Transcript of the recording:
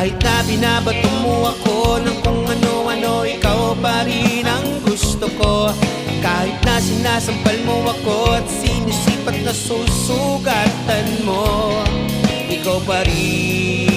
Kahit na binabato mo ako ng kung ano-ano, ikaw pa rin ang gusto ko. Kahit na sinasampal mo ako at sinisipat na susugatan mo, ikaw pa rin